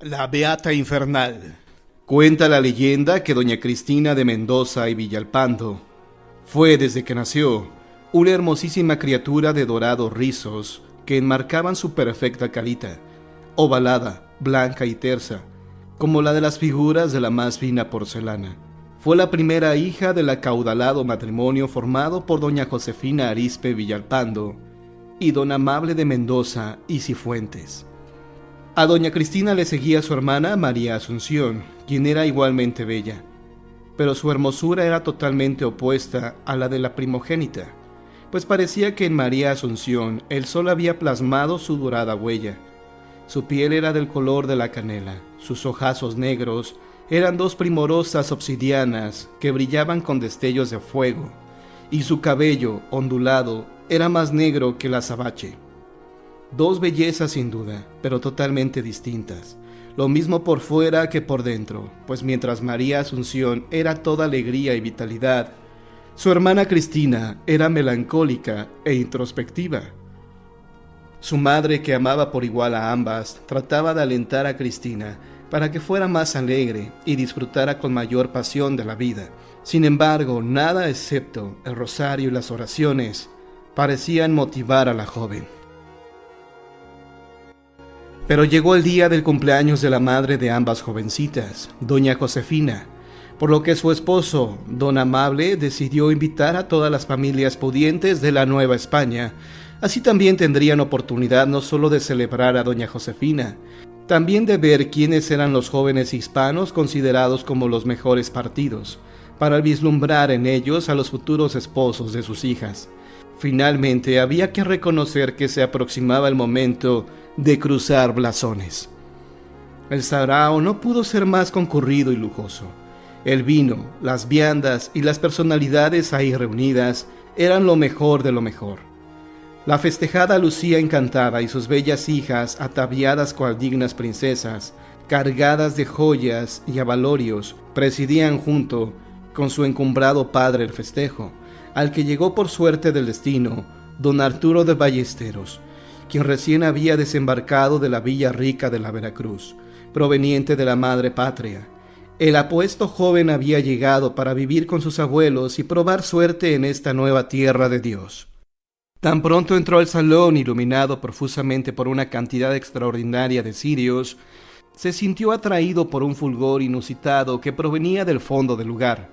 La Beata Infernal. Cuenta la leyenda que doña Cristina de Mendoza y Villalpando fue, desde que nació, una hermosísima criatura de dorados rizos que enmarcaban su perfecta carita, ovalada, blanca y tersa, como la de las figuras de la más fina porcelana. Fue la primera hija del acaudalado matrimonio formado por doña Josefina Arizpe Villalpando y don Amable de Mendoza y Cifuentes. A doña Cristina le seguía su hermana María Asunción, quien era igualmente bella, pero su hermosura era totalmente opuesta a la de la primogénita, pues parecía que en María Asunción el sol había plasmado su dorada huella. Su piel era del color de la canela, sus ojazos negros eran dos primorosas obsidianas que brillaban con destellos de fuego, y su cabello, ondulado, era más negro que el azabache. Dos bellezas sin duda, pero totalmente distintas, lo mismo por fuera que por dentro, pues mientras María Asunción era toda alegría y vitalidad, su hermana Cristina era melancólica e introspectiva. Su madre, que amaba por igual a ambas, trataba de alentar a Cristina para que fuera más alegre y disfrutara con mayor pasión de la vida. Sin embargo, nada excepto el rosario y las oraciones parecían motivar a la joven. Pero llegó el día del cumpleaños de la madre de ambas jovencitas, doña Josefina, por lo que su esposo, don Amable, decidió invitar a todas las familias pudientes de la Nueva España. Así también tendrían oportunidad no solo de celebrar a doña Josefina, también de ver quiénes eran los jóvenes hispanos considerados como los mejores partidos, para vislumbrar en ellos a los futuros esposos de sus hijas. Finalmente había que reconocer que se aproximaba el momento de cruzar blasones. El sarao no pudo ser más concurrido y lujoso. El vino, las viandas y las personalidades ahí reunidas eran lo mejor de lo mejor. La festejada lucía encantada y sus bellas hijas, ataviadas cual dignas princesas, cargadas de joyas y abalorios, presidían junto con su encumbrado padre el festejo, al que llegó por suerte del destino don Arturo de Ballesteros, quien recién había desembarcado de la villa rica de la Veracruz, proveniente de la madre patria. El apuesto joven había llegado para vivir con sus abuelos y probar suerte en esta nueva tierra de Dios. Tan pronto entró al salón, iluminado profusamente por una cantidad extraordinaria de cirios, se sintió atraído por un fulgor inusitado que provenía del fondo del lugar.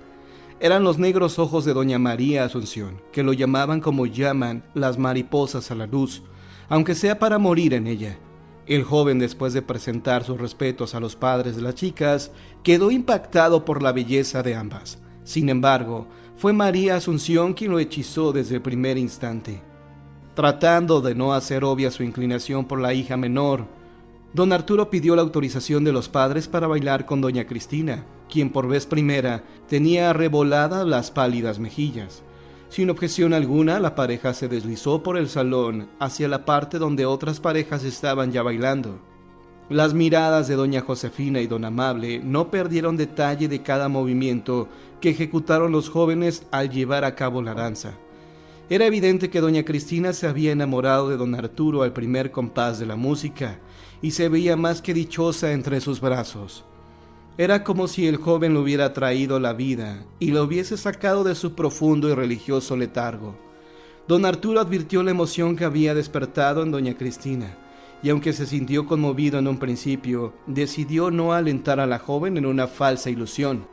Eran los negros ojos de doña María Asunción, que lo llamaban como llaman las mariposas a la luz, aunque sea para morir en ella. El joven, después de presentar sus respetos a los padres de las chicas, quedó impactado por la belleza de ambas. Sin embargo, fue María Asunción quien lo hechizó desde el primer instante. Tratando de no hacer obvia su inclinación por la hija menor, don Arturo pidió la autorización de los padres para bailar con doña Cristina, quien por vez primera tenía arreboladas las pálidas mejillas. Sin objeción alguna, la pareja se deslizó por el salón hacia la parte donde otras parejas estaban ya bailando. Las miradas de doña Josefina y don Amable no perdieron detalle de cada movimiento que ejecutaron los jóvenes al llevar a cabo la danza. Era evidente que doña Cristina se había enamorado de don Arturo al primer compás de la música y se veía más que dichosa entre sus brazos. Era como si el joven le hubiera traído la vida y lo hubiese sacado de su profundo y religioso letargo. Don Arturo advirtió la emoción que había despertado en doña Cristina, y aunque se sintió conmovido en un principio, decidió no alentar a la joven en una falsa ilusión,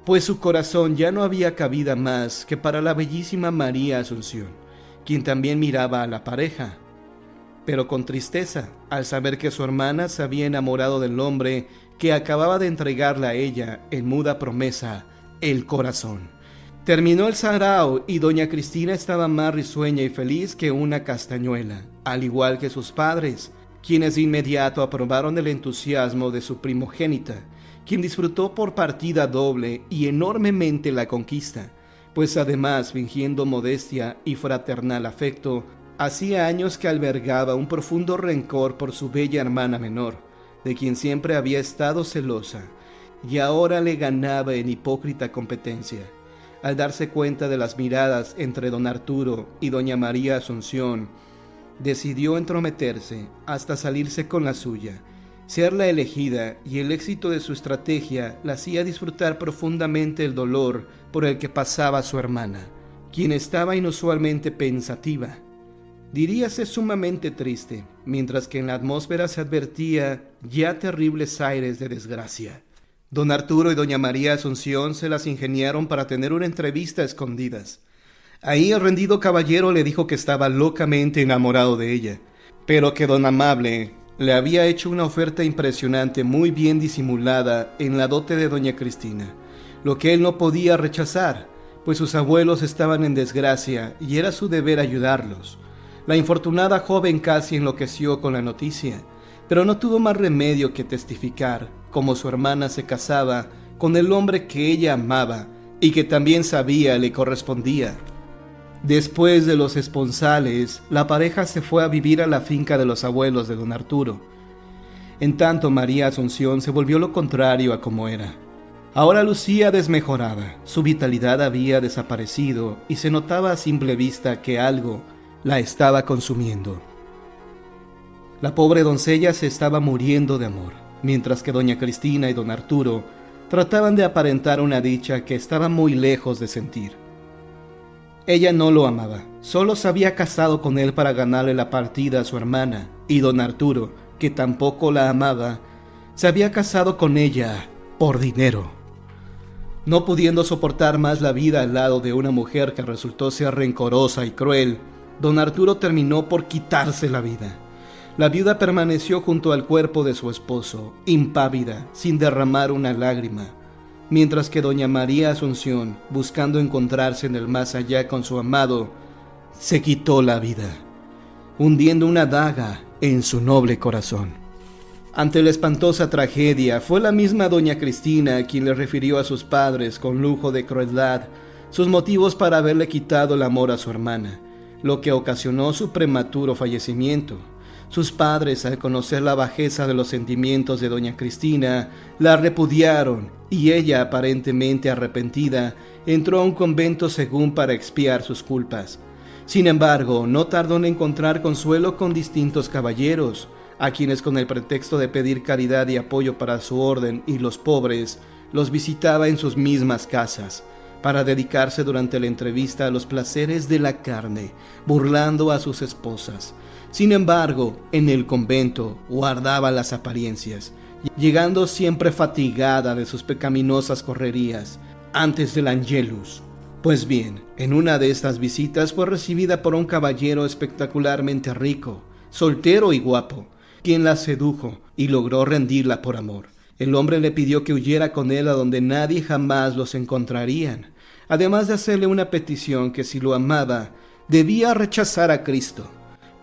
pues su corazón ya no había cabida más que para la bellísima María Asunción, quien también miraba a la pareja, pero con tristeza, al saber que su hermana se había enamorado del hombre que acababa de entregarle a ella, en muda promesa, el corazón. Terminó el sarao y doña Cristina estaba más risueña y feliz que una castañuela, al igual que sus padres, quienes de inmediato aprobaron el entusiasmo de su primogénita, quien disfrutó por partida doble y enormemente la conquista, pues además, fingiendo modestia y fraternal afecto, hacía años que albergaba un profundo rencor por su bella hermana menor, de quien siempre había estado celosa, y ahora le ganaba en hipócrita competencia. Al darse cuenta de las miradas entre don Arturo y doña María Asunción, decidió entrometerse hasta salirse con la suya, Ser la elegida y el éxito de su estrategia la hacía disfrutar profundamente el dolor por el que pasaba su hermana, quien estaba inusualmente pensativa. Diríase sumamente triste, mientras que en la atmósfera se advertía ya terribles aires de desgracia. Don Arturo y doña María Asunción se las ingeniaron para tener una entrevista a escondidas. Ahí el rendido caballero le dijo que estaba locamente enamorado de ella, pero que don Amable le había hecho una oferta impresionante muy bien disimulada en la dote de doña Cristina, lo que él no podía rechazar, pues sus abuelos estaban en desgracia y era su deber ayudarlos. La infortunada joven casi enloqueció con la noticia, pero no tuvo más remedio que testificar cómo su hermana se casaba con el hombre que ella amaba y que también sabía le correspondía. Después de los esponsales, la pareja se fue a vivir a la finca de los abuelos de don Arturo. En tanto, María Asunción se volvió lo contrario a como era. Ahora lucía desmejorada, su vitalidad había desaparecido y se notaba a simple vista que algo la estaba consumiendo. La pobre doncella se estaba muriendo de amor, mientras que doña Cristina y don Arturo trataban de aparentar una dicha que estaba muy lejos de sentir. Ella no lo amaba, solo se había casado con él para ganarle la partida a su hermana, y don Arturo, que tampoco la amaba, se había casado con ella por dinero. No pudiendo soportar más la vida al lado de una mujer que resultó ser rencorosa y cruel, don Arturo terminó por quitarse la vida. La viuda permaneció junto al cuerpo de su esposo, impávida, sin derramar una lágrima, mientras que doña María Asunción, buscando encontrarse en el más allá con su amado, se quitó la vida, hundiendo una daga en su noble corazón. Ante la espantosa tragedia, fue la misma doña Cristina quien le refirió a sus padres con lujo de crueldad sus motivos para haberle quitado el amor a su hermana, lo que ocasionó su prematuro fallecimiento. Sus padres, al conocer la bajeza de los sentimientos de doña Cristina, la repudiaron y ella, aparentemente arrepentida, entró a un convento según para expiar sus culpas. Sin embargo, no tardó en encontrar consuelo con distintos caballeros, a quienes con el pretexto de pedir caridad y apoyo para su orden y los pobres, los visitaba en sus mismas casas, para dedicarse durante la entrevista a los placeres de la carne, burlando a sus esposas. Sin embargo, en el convento guardaba las apariencias, llegando siempre fatigada de sus pecaminosas correrías antes del Angelus. Pues bien, en una de estas visitas fue recibida por un caballero espectacularmente rico, soltero y guapo, quien la sedujo y logró rendirla por amor. El hombre le pidió que huyera con él a donde nadie jamás los encontrarían, además de hacerle una petición que si lo amaba, debía rechazar a Cristo,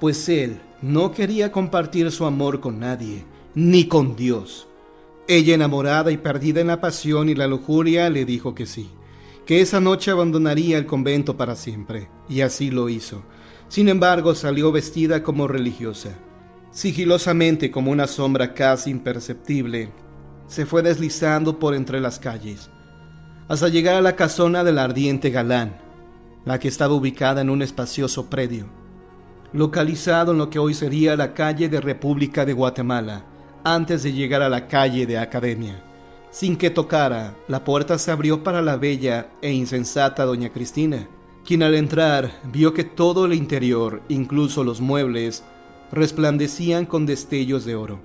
pues él no quería compartir su amor con nadie, ni con Dios. Ella, enamorada y perdida en la pasión y la lujuria, le dijo que sí, que esa noche abandonaría el convento para siempre, y así lo hizo. Sin embargo, salió vestida como religiosa. Sigilosamente, como una sombra casi imperceptible, se fue deslizando por entre las calles, hasta llegar a la casona del ardiente galán, la que estaba ubicada en un espacioso predio, localizado en lo que hoy sería la calle de República de Guatemala, antes de llegar a la calle de Academia. Sin que tocara, la puerta se abrió para la bella e insensata doña Cristina, quien al entrar vio que todo el interior, incluso los muebles, resplandecían con destellos de oro.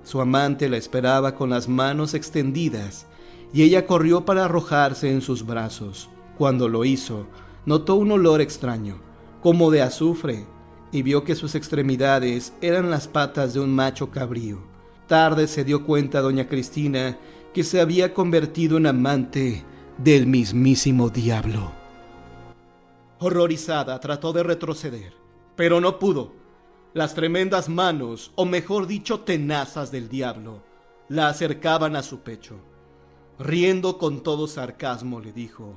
Su amante la esperaba con las manos extendidas, y ella corrió para arrojarse en sus brazos. Cuando lo hizo, notó un olor extraño, como de azufre, y vio que sus extremidades eran las patas de un macho cabrío. Tarde se dio cuenta doña Cristina que se había convertido en amante del mismísimo diablo. Horrorizada, trató de retroceder, pero no pudo. Las tremendas manos, o mejor dicho, tenazas del diablo, la acercaban a su pecho. Riendo con todo sarcasmo, le dijo: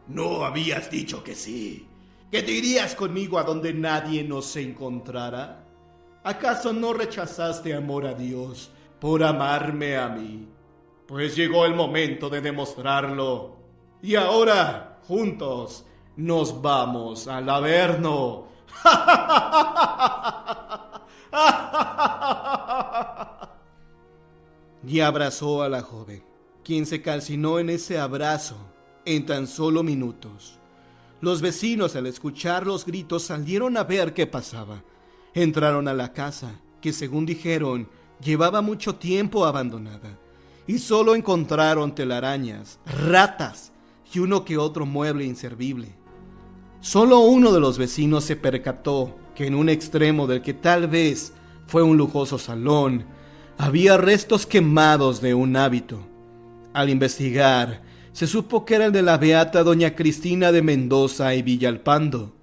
¿No habías dicho que sí? ¿Que te irías conmigo a donde nadie nos encontrara? ¿Acaso no rechazaste amor a Dios por amarme a mí? Pues llegó el momento de demostrarlo. Y ahora, juntos, nos vamos al Averno. y abrazó a la joven, quien se calcinó en ese abrazo en tan solo minutos. Los vecinos, al escuchar los gritos, salieron a ver qué pasaba. Entraron a la casa, que según dijeron, llevaba mucho tiempo abandonada, y solo encontraron telarañas, ratas y uno que otro mueble inservible. Solo uno de los vecinos se percató que en un extremo del que tal vez fue un lujoso salón, había restos quemados de un hábito. Al investigar, se supo que era el de la beata doña Cristina de Mendoza y Villalpando,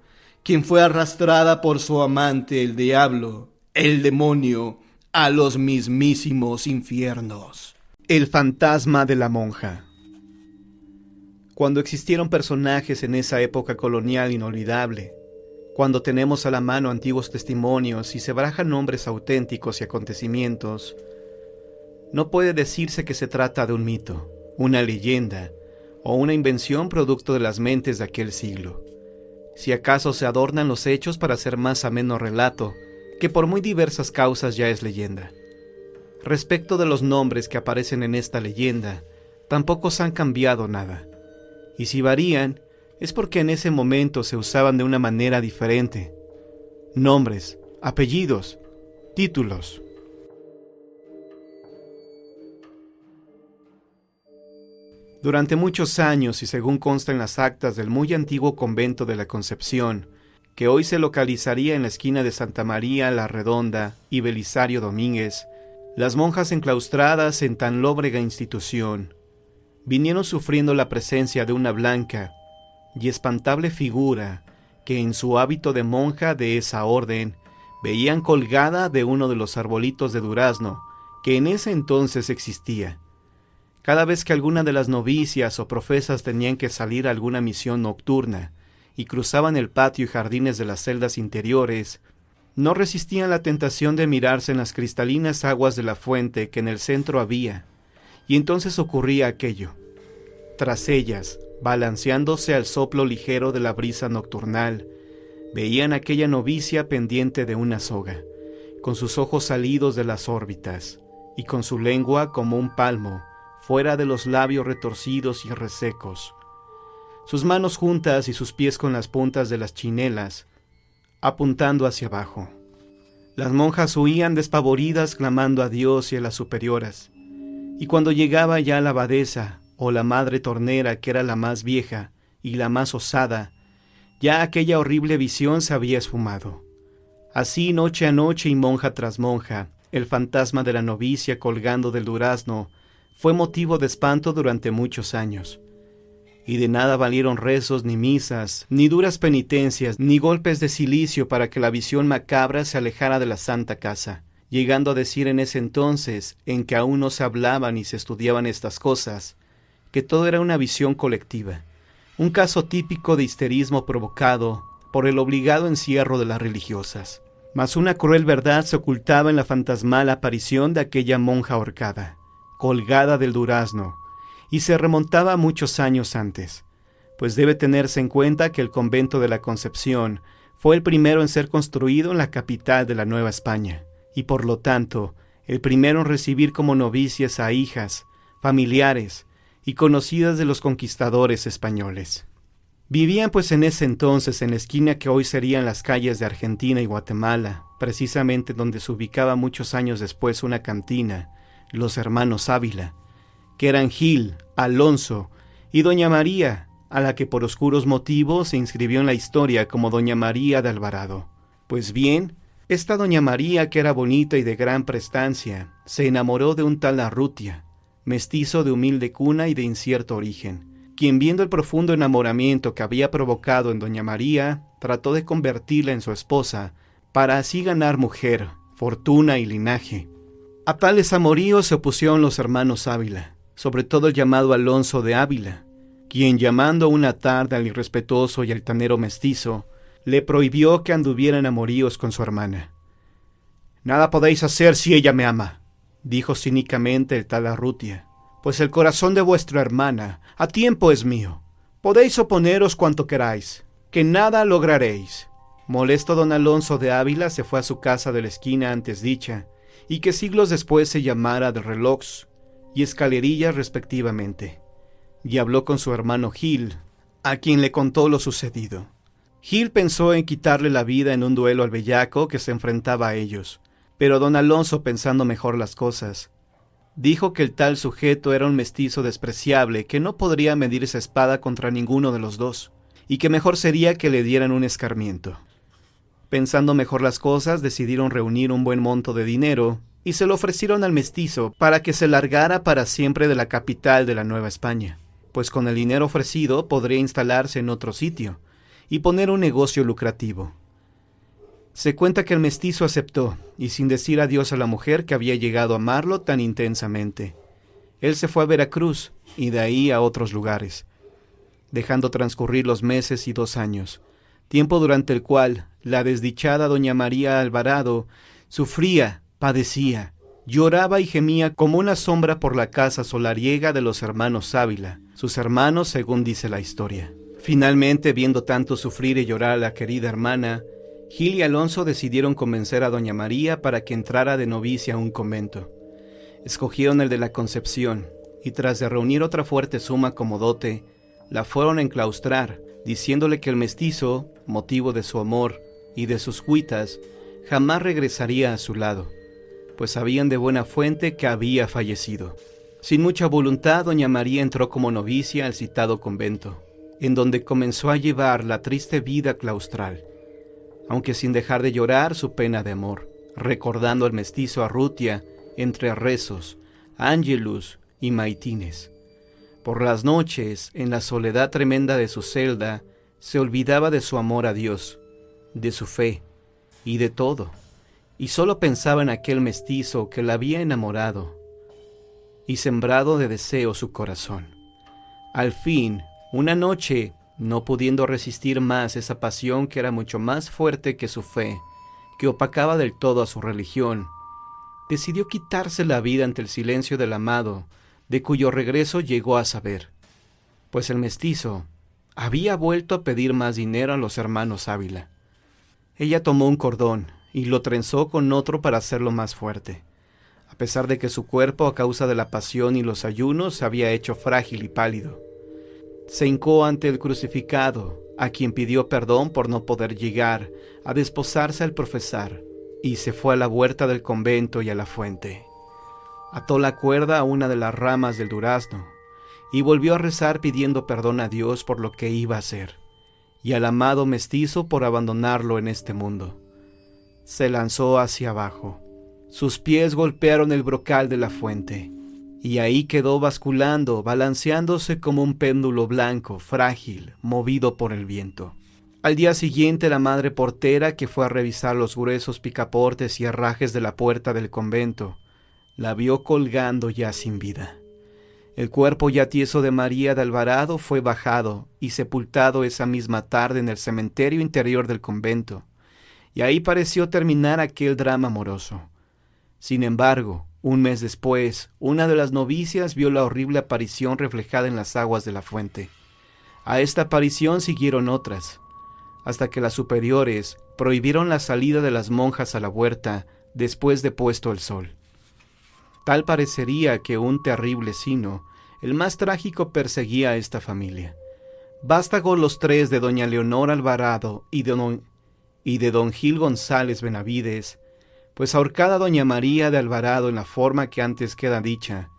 quien fue arrastrada por su amante, el diablo, el demonio, a los mismísimos infiernos. El fantasma de la monja. Cuando existieron personajes en esa época colonial inolvidable, cuando tenemos a la mano antiguos testimonios y se barajan nombres auténticos y acontecimientos, no puede decirse que se trata de un mito, una leyenda o una invención producto de las mentes de aquel siglo. Si acaso se adornan los hechos para hacer más ameno relato, que por muy diversas causas ya es leyenda. Respecto de los nombres que aparecen en esta leyenda, tampoco se han cambiado nada. Y si varían, es porque en ese momento se usaban de una manera diferente. Nombres, apellidos, títulos. Durante muchos años, y según consta en las actas del muy antiguo convento de la Concepción, que hoy se localizaría en la esquina de Santa María la Redonda y Belisario Domínguez, las monjas enclaustradas en tan lóbrega institución vinieron sufriendo la presencia de una blanca y espantable figura que en su hábito de monja de esa orden veían colgada de uno de los arbolitos de durazno que en ese entonces existía. Cada vez que alguna de las novicias o profesas tenían que salir a alguna misión nocturna y cruzaban el patio y jardines de las celdas interiores, no resistían la tentación de mirarse en las cristalinas aguas de la fuente que en el centro había, y entonces ocurría aquello. Tras ellas, balanceándose al soplo ligero de la brisa nocturnal, veían aquella novicia pendiente de una soga, con sus ojos salidos de las órbitas, y con su lengua como un palmo, fuera de los labios retorcidos y resecos, sus manos juntas y sus pies con las puntas de las chinelas, apuntando hacia abajo. Las monjas huían despavoridas clamando a Dios y a las superioras, y cuando llegaba ya la abadesa o la madre tornera, que era la más vieja y la más osada, ya aquella horrible visión se había esfumado. Así noche a noche y monja tras monja, el fantasma de la novicia colgando del durazno fue motivo de espanto durante muchos años. Y de nada valieron rezos ni misas, ni duras penitencias, ni golpes de cilicio para que la visión macabra se alejara de la santa casa, llegando a decir en ese entonces, en que aún no se hablaban ni se estudiaban estas cosas, que todo era una visión colectiva, un caso típico de histerismo provocado por el obligado encierro de las religiosas. Mas una cruel verdad se ocultaba en la fantasmal aparición de aquella monja ahorcada, colgada del durazno, y se remontaba muchos años antes, pues debe tenerse en cuenta que el convento de la Concepción fue el primero en ser construido en la capital de la Nueva España, y por lo tanto, el primero en recibir como novicias a hijas, familiares y conocidas de los conquistadores españoles. Vivían pues en ese entonces en la esquina que hoy serían las calles de Argentina y Guatemala, precisamente donde se ubicaba muchos años después una cantina, los hermanos Ávila, que eran Gil, Alonso y doña María, a la que por oscuros motivos se inscribió en la historia como doña María de Alvarado. Pues bien, esta doña María, que era bonita y de gran prestancia, se enamoró de un tal Arrutia, mestizo de humilde cuna y de incierto origen, quien viendo el profundo enamoramiento que había provocado en doña María, trató de convertirla en su esposa, para así ganar mujer, fortuna y linaje. A tales amoríos se opusieron los hermanos Ávila, sobre todo el llamado Alonso de Ávila, quien llamando una tarde al irrespetuoso y altanero mestizo, le prohibió que anduviera en amoríos con su hermana. «Nada podéis hacer si ella me ama», dijo cínicamente el tal Arrutia, «pues el corazón de vuestra hermana a tiempo es mío. Podéis oponeros cuanto queráis, que nada lograréis». Molesto don Alonso de Ávila se fue a su casa de la esquina antes dicha, y que siglos después se llamara de Relox, y Escalerillas respectivamente, y habló con su hermano Gil, a quien le contó lo sucedido. Gil pensó en quitarle la vida en un duelo al bellaco que se enfrentaba a ellos, pero don Alonso, pensando mejor las cosas, dijo que el tal sujeto era un mestizo despreciable que no podría medirse espada contra ninguno de los dos, y que mejor sería que le dieran un escarmiento. Pensando mejor las cosas, decidieron reunir un buen monto de dinero y se lo ofrecieron al mestizo para que se largara para siempre de la capital de la Nueva España, pues con el dinero ofrecido podría instalarse en otro sitio y poner un negocio lucrativo. Se cuenta que el mestizo aceptó, y sin decir adiós a la mujer que había llegado a amarlo tan intensamente, él se fue a Veracruz y de ahí a otros lugares, dejando transcurrir los meses y 2 años, tiempo durante el cual la desdichada doña María Alvarado sufría, padecía, lloraba y gemía como una sombra por la casa solariega de los hermanos Ávila, sus hermanos según dice la historia. Finalmente, viendo tanto sufrir y llorar a la querida hermana, Gil y Alonso decidieron convencer a doña María para que entrara de novicia a un convento. Escogieron el de la Concepción, y tras de reunir otra fuerte suma como dote, la fueron a enclaustrar, diciéndole que el mestizo, motivo de su amor y de sus cuitas, jamás regresaría a su lado, pues sabían de buena fuente que había fallecido. Sin mucha voluntad, doña María entró como novicia al citado convento, en donde comenzó a llevar la triste vida claustral, aunque sin dejar de llorar su pena de amor, recordando al mestizo Arrutia entre rezos, ángelus y maitines. Por las noches, en la soledad tremenda de su celda, se olvidaba de su amor a Dios, de su fe y de todo, y solo pensaba en aquel mestizo que la había enamorado y sembrado de deseo su corazón. Al fin, una noche, no pudiendo resistir más esa pasión que era mucho más fuerte que su fe, que opacaba del todo a su religión, decidió quitarse la vida ante el silencio del amado, de cuyo regreso llegó a saber, pues el mestizo había vuelto a pedir más dinero a los hermanos Ávila. Ella tomó un cordón y lo trenzó con otro para hacerlo más fuerte, a pesar de que su cuerpo, a causa de la pasión y los ayunos, se había hecho frágil y pálido. Se hincó ante el crucificado, a quien pidió perdón por no poder llegar a desposarse al profesar, y se fue a la huerta del convento y a la fuente. Ató la cuerda a una de las ramas del durazno, y volvió a rezar pidiendo perdón a Dios por lo que iba a hacer, y al amado mestizo por abandonarlo en este mundo. Se lanzó hacia abajo. Sus pies golpearon el brocal de la fuente, y ahí quedó basculando, balanceándose como un péndulo blanco, frágil, movido por el viento. Al día siguiente, la madre portera, que fue a revisar los gruesos picaportes y herrajes de la puerta del convento, la vio colgando ya sin vida. El cuerpo ya tieso de María de Alvarado fue bajado y sepultado esa misma tarde en el cementerio interior del convento, y ahí pareció terminar aquel drama amoroso. Sin embargo, un mes después, una de las novicias vio la horrible aparición reflejada en las aguas de la fuente. A esta aparición siguieron otras, hasta que las superiores prohibieron la salida de las monjas a la huerta después de puesto el sol. Tal parecería que un terrible sino, el más trágico, perseguía a esta familia. Vástagos los tres de doña Leonor Alvarado y de don Gil González Benavides, pues ahorcada doña María de Alvarado en la forma que antes queda dicha,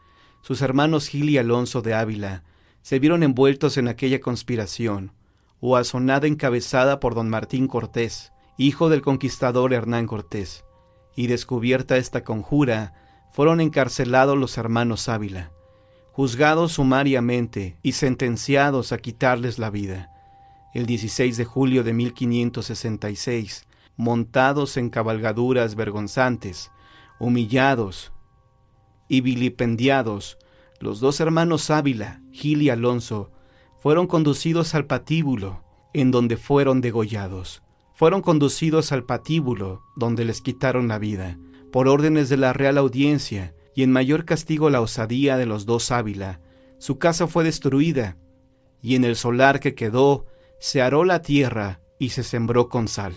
sus hermanos Gil y Alonso de Ávila se vieron envueltos en aquella conspiración, o azonada encabezada por don Martín Cortés, hijo del conquistador Hernán Cortés, y descubierta esta conjura, fueron encarcelados los hermanos Ávila, juzgados sumariamente y sentenciados a quitarles la vida, el 16 de julio de 1566, montados en cabalgaduras vergonzantes, humillados y vilipendiados. Los dos hermanos Ávila, Gil y Alonso, fueron conducidos al patíbulo, en donde fueron degollados. Fueron conducidos al patíbulo, donde les quitaron la vida, por órdenes de la Real Audiencia, y en mayor castigo la osadía de los dos Ávila. Su casa fue destruida, y en el solar que quedó se aró la tierra y se sembró con sal.